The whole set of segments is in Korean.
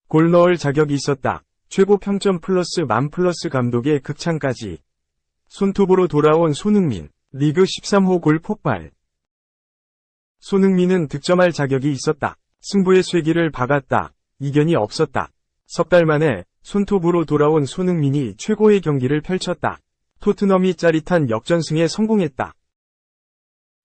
골 넣을 자격이 있었다. 최고 평점 플러스 만 플러스 감독의 극찬까지. 손톱으로 돌아온 손흥민, 리그 13호 골 폭발. 손흥민은 득점할 자격이 있었다. 승부의 쐐기를 박았다. 이견이 없었다. 석 달 만에 손톱으로 돌아온 손흥민이 최고의 경기를 펼쳤다. 토트넘이 짜릿한 역전승에 성공했다.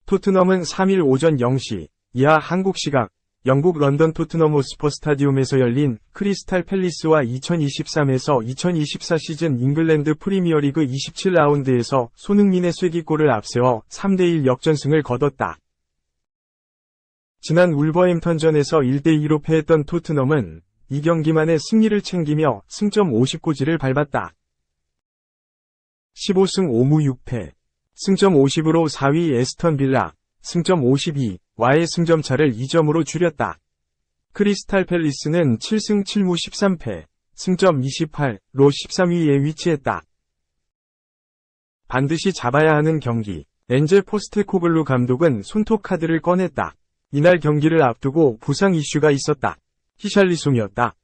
토트넘은 3일 오전 0시 이하 한국 시각 영국 런던 토트넘 호스퍼 스타디움에서 열린 크리스탈 팰리스와 2023에서 2024 시즌 잉글랜드 프리미어리그 27라운드에서 손흥민의 쐐기골을 앞세워 3대1 역전승을 거뒀다. 지난 울버햄턴전에서 1대2로 패했던 토트넘은 이 경기만에 승리를 챙기며 승점 59지를 밟았다. 15승 5무 6패, 승점 50으로 4위 에스턴 빌라, 승점 52와의 승점차를 2점으로 줄였다. 크리스탈 팰리스는 7승 7무 13패, 승점 28로 13위에 위치했다. 반드시 잡아야 하는 경기. 엔젤 포스테코글루 감독은 손톱 카드를 꺼냈다. 이날 경기를 앞두고 부상 이슈가 있었다. 히샬리송이었다.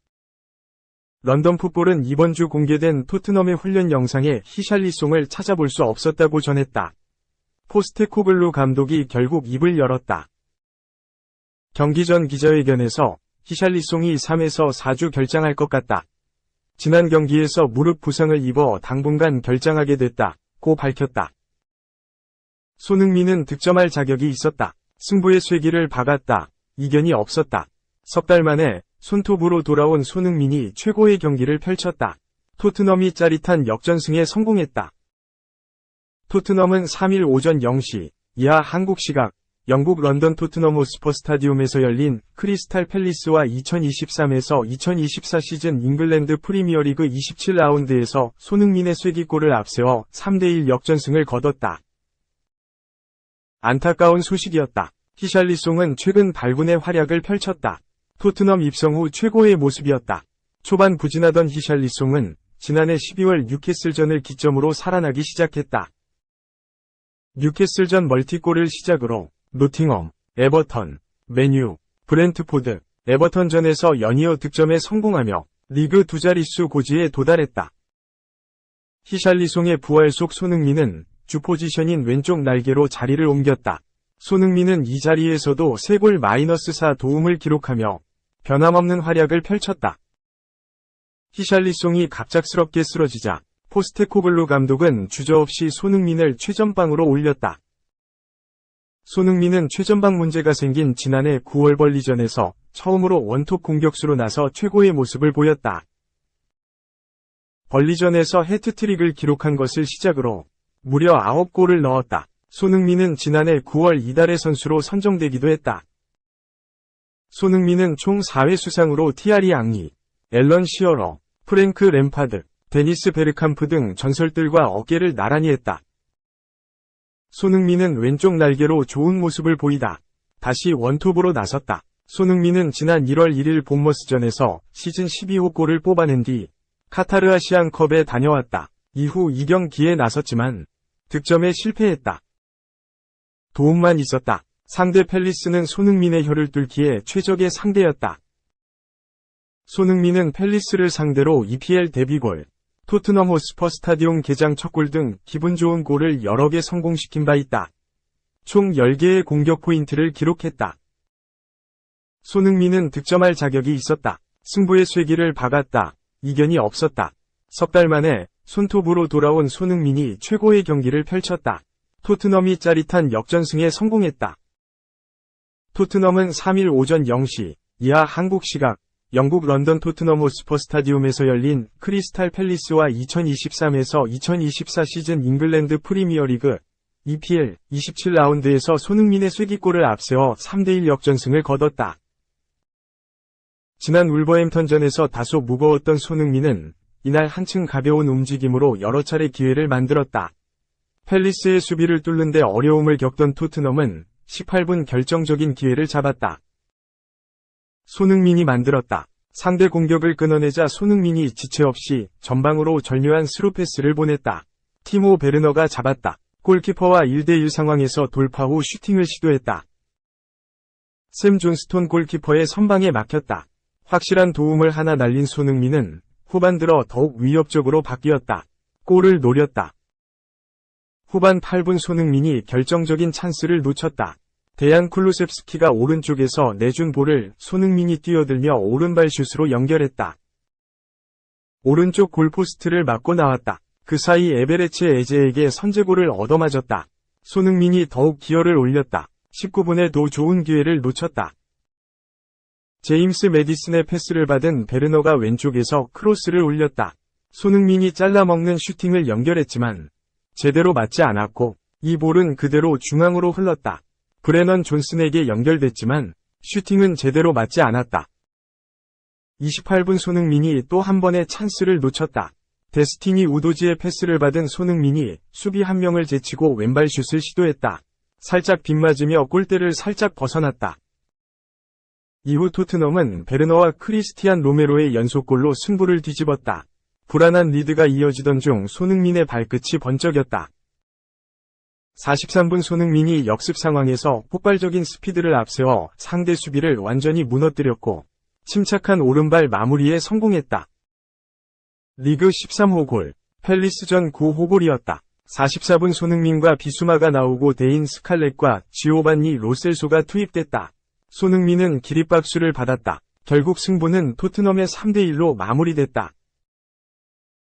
런던 풋볼은 이번 주 공개된 토트넘의 훈련 영상에 히샬리송을 찾아볼 수 없었다고 전했다. 포스테코글루 감독이 결국 입을 열었다. 경기 전 기자회견에서 히샬리송이 3에서 4주 결장할 것 같다. 지난 경기에서 무릎 부상을 입어 당분간 결장하게 됐다고 밝혔다. 손흥민은 득점할 자격이 있었다. 승부의 쐐기를 박았다. 이견이 없었다. 석 달 만에 손톱으로 돌아온 손흥민이 최고의 경기를 펼쳤다. 토트넘이 짜릿한 역전승에 성공했다. 토트넘은 3일 오전 0시 이하 한국 시각 영국 런던 토트넘 호스퍼 스타디움에서 열린 크리스탈 팰리스와 2023에서 2024 시즌 잉글랜드 프리미어리그 27라운드에서 손흥민의 쐐기골을 앞세워 3대1 역전승을 거뒀다. 안타까운 소식이었다. 히샬리송은 최근 발군의 활약을 펼쳤다. 토트넘 입성 후 최고의 모습이었다. 초반 부진하던 히샬리송은 지난해 12월 뉴캐슬전을 기점으로 살아나기 시작했다. 뉴캐슬전 멀티골을 시작으로 노팅엄, 에버턴, 맨유, 브렌트포드, 에버턴전에서 연이어 득점에 성공하며 리그 두 자릿수 고지에 도달했다. 히샬리송의 부활 속 손흥민은 주 포지션인 왼쪽 날개로 자리를 옮겼다. 손흥민은 이 자리에서도 3골 -4 도움을 기록하며 변함없는 활약을 펼쳤다. 히샬리송이 갑작스럽게 쓰러지자 포스테코글루 감독은 주저없이 손흥민을 최전방으로 올렸다. 손흥민은 최전방 문제가 생긴 지난해 9월 벌리전에서 처음으로 원톱 공격수로 나서 최고의 모습을 보였다. 벌리전에서 해트트릭을 기록한 것을 시작으로 무려 9골을 넣었다. 손흥민은 지난해 9월 이달의 선수로 선정되기도 했다. 손흥민은 총 4회 수상으로 티아리 앙리, 앨런 시어러, 프랭크 램파드, 데니스 베르캄프 등 전설들과 어깨를 나란히 했다. 손흥민은 왼쪽 날개로 좋은 모습을 보이다. 다시 원톱으로 나섰다. 손흥민은 지난 1월 1일 본머스전에서 시즌 12호 골을 뽑아낸 뒤 카타르 아시안컵에 다녀왔다. 이후 2경기에 나섰지만 득점에 실패했다. 도움만 있었다. 상대 팰리스는 손흥민의 혀를 뚫기에 최적의 상대였다. 손흥민은 팰리스를 상대로 EPL 데뷔골, 토트넘 호스퍼 스타디움 개장 첫 골 등 기분 좋은 골을 여러 개 성공시킨 바 있다. 총 10개의 공격 포인트를 기록했다. 손흥민은 득점할 자격이 있었다. 승부의 쐐기를 박았다. 이견이 없었다. 석 달 만에 손톱으로 돌아온 손흥민이 최고의 경기를 펼쳤다. 토트넘이 짜릿한 역전승에 성공했다. 토트넘은 3일 오전 0시 이하 한국 시각 영국 런던 토트넘 호스퍼 스타디움에서 열린 크리스탈 팰리스와 2023에서 2024 시즌 잉글랜드 프리미어리그 EPL 27라운드에서 손흥민의 쐐기골을 앞세워 3대1 역전승을 거뒀다. 지난 울버햄턴전에서 다소 무거웠던 손흥민은 이날 한층 가벼운 움직임으로 여러 차례 기회를 만들었다. 팰리스의 수비를 뚫는 데 어려움을 겪던 토트넘은 18분 결정적인 기회를 잡았다. 손흥민이 만들었다. 상대 공격을 끊어내자 손흥민이 지체 없이 전방으로 절묘한 스루 패스를 보냈다. 티모 베르너가 잡았다. 골키퍼와 1대1 상황에서 돌파 후 슈팅을 시도했다. 샘 존스톤 골키퍼의 선방에 막혔다. 확실한 도움을 하나 날린 손흥민은 후반 들어 더욱 위협적으로 바뀌었다. 골을 노렸다. 후반 8분 손흥민이 결정적인 찬스를 놓쳤다. 데얀 쿨루셉스키가 오른쪽에서 내준 볼을 손흥민이 뛰어들며 오른발 슛으로 연결했다. 오른쪽 골포스트를 맞고 나왔다. 그 사이 에베레치 에제에게 선제골을 얻어맞았다. 손흥민이 더욱 기어를 올렸다. 19분에도 좋은 기회를 놓쳤다. 제임스 매디슨의 패스를 받은 베르너가 왼쪽에서 크로스를 올렸다. 손흥민이 잘라먹는 슈팅을 연결했지만 제대로 맞지 않았고 이 볼은 그대로 중앙으로 흘렀다. 브레넌 존슨에게 연결됐지만 슈팅은 제대로 맞지 않았다. 28분 손흥민이 또 한 번의 찬스를 놓쳤다. 데스티니 우도지의 패스를 받은 손흥민이 수비 한 명을 제치고 왼발 슛을 시도했다. 살짝 빗맞으며 골대를 살짝 벗어났다. 이후 토트넘은 베르너와 크리스티안 로메로의 연속골로 승부를 뒤집었다. 불안한 리드가 이어지던 중 손흥민의 발끝이 번쩍였다. 43분 손흥민이 역습 상황에서 폭발적인 스피드를 앞세워 상대 수비를 완전히 무너뜨렸고 침착한 오른발 마무리에 성공했다. 리그 13호 골, 팰리스전 9호 골이었다. 44분 손흥민과 비수마가 나오고 데인 스칼렛과 지오반니 로셀소가 투입됐다. 손흥민은 기립박수를 받았다. 결국 승부는 토트넘의 3대1로 마무리됐다.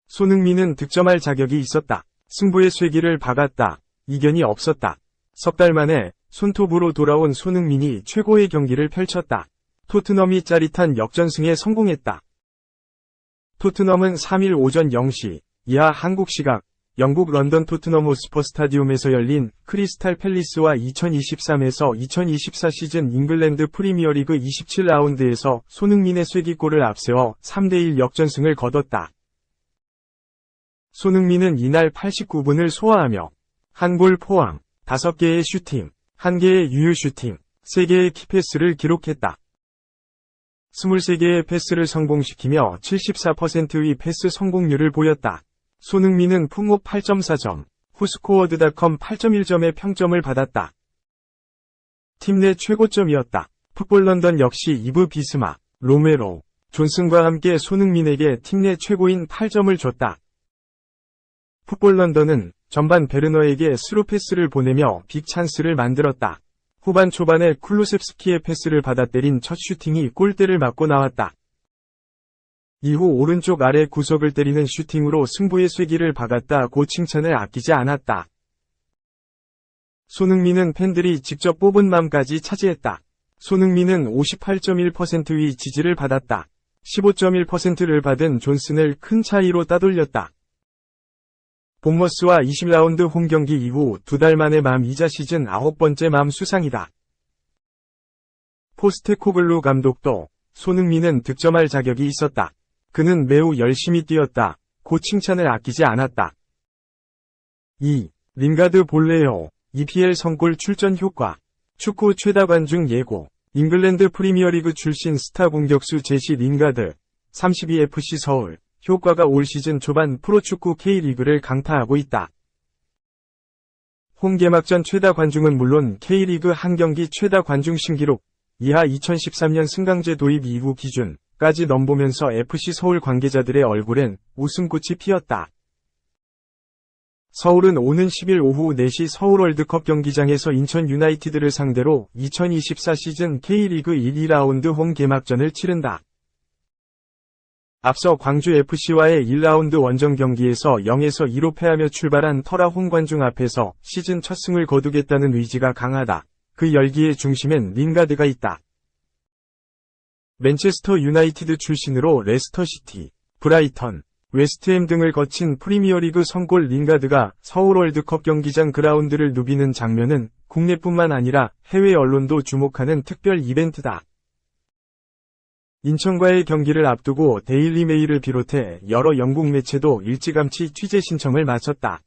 손흥민은 득점할 자격이 있었다. 승부의 쇠기를 박았다. 이견이 없었다. 석 달 만에 손톱으로 돌아온 손흥민이 최고의 경기를 펼쳤다. 토트넘이 짜릿한 역전승에 성공했다. 토트넘은 3일 오전 0시 이하 한국 시각 영국 런던 토트넘 호스퍼 스타디움에서 열린 크리스탈 팰리스와 2023에서 2024 시즌 잉글랜드 프리미어리그 27라운드에서 손흥민의 쐐기골을 앞세워 3대1 역전승을 거뒀다. 손흥민은 이날 89분을 소화하며 한 골 포함 5개의 슈팅, 1개의 유효 슈팅, 3개의 키패스를 기록했다. 23개의 패스를 성공시키며 74%의 패스 성공률을 보였다. 손흥민은 풍호 8.4점, 후스코어드닷컴 8.1점의 평점을 받았다. 팀 내 최고점이었다. 풋볼 런던 역시 이브 비스마, 로메로, 존슨과 함께 손흥민에게 팀 내 최고인 8점을 줬다. 풋볼 런던은 전반 베르너에게 스루 패스를 보내며 빅 찬스를 만들었다. 후반 초반에 쿨루셉스키의 패스를 받아 때린 첫 슈팅이 골대를 맞고 나왔다. 이후 오른쪽 아래 구석을 때리는 슈팅으로 승부의 쐐기를 박았다고 칭찬을 아끼지 않았다. 손흥민은 팬들이 직접 뽑은 맘까지 차지했다. 손흥민은 58.1%의 지지를 받았다. 15.1%를 받은 존슨을 큰 차이로 따돌렸다. 본머스와 20라운드 홈경기 이후 2달 만에 맘이자 시즌 9번째 맘 수상이다. 포스테코글루 감독도 손흥민은 득점할 자격이 있었다. 그는 매우 열심히 뛰었다. 고 칭찬을 아끼지 않았다. 2. 링가드 볼레오, EPL 성골 출전 효과. 축구 최다 관중 예고. 잉글랜드 프리미어리그 출신 스타 공격수 제시 링가드, 32FC 서울. 효과가 올 시즌 초반 프로축구 K리그를 강타하고 있다. 홈 개막전 최다 관중은 물론 K리그 한 경기 최다 관중 신기록 이하 2013년 승강제 도입 이후 기준까지 넘보면서 FC 서울 관계자들의 얼굴엔 웃음꽃이 피었다. 서울은 오는 10일 오후 4시 서울 월드컵 경기장에서 인천 유나이티드를 상대로 2024 시즌 K리그 1, 2라운드 홈 개막전을 치른다. 앞서 광주FC와의 1라운드 원정 경기에서 0에서 2로 패하며 출발한 터라 홈관중 앞에서 시즌 첫 승을 거두겠다는 의지가 강하다. 그 열기의 중심엔 링가드가 있다. 맨체스터 유나이티드 출신으로 레스터시티, 브라이턴, 웨스트햄 등을 거친 프리미어리그 성골 링가드가 서울 월드컵 경기장 그라운드를 누비는 장면은 국내뿐만 아니라 해외 언론도 주목하는 특별 이벤트다. 인천과의 경기를 앞두고 데일리 메일을 비롯해 여러 영국 매체도 일찌감치 취재 신청을 마쳤다.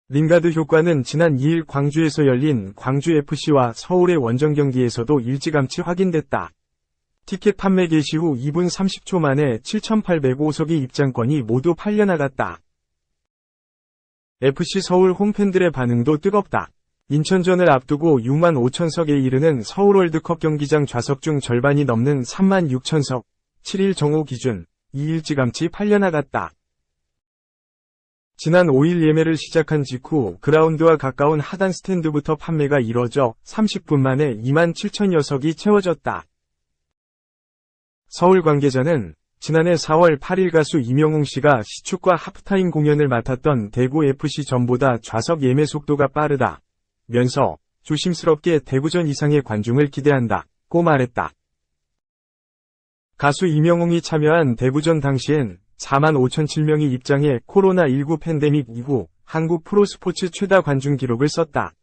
링가드 효과는 지난 2일 광주에서 열린 광주FC와 서울의 원정 경기에서도 일찌감치 확인됐다. 티켓 판매 개시 후 2분 30초 만에 7,805석의 입장권이 모두 팔려나갔다. FC 서울 홈팬들의 반응도 뜨겁다. 인천전을 앞두고 6만 5천석에 이르는 서울 월드컵 경기장 좌석 중 절반이 넘는 3만 6천석, 7일 정오 기준, 2일치감치 팔려나갔다. 지난 5일 예매를 시작한 직후 그라운드와 가까운 하단 스탠드부터 판매가 이뤄져 30분 만에 2만 7천여 석이 채워졌다. 서울 관계자는 지난해 4월 8일 가수 임영웅 씨가 시축과 하프타임 공연을 맡았던 대구FC전보다 좌석 예매 속도가 빠르다 면서 조심스럽게 대구전 이상의 관중을 기대한다고 말했다. 가수 임영웅이 참여한 대구전 당시엔 4만 5,007명이 입장해 코로나19 팬데믹 이후 한국 프로스포츠 최다 관중 기록을 썼다.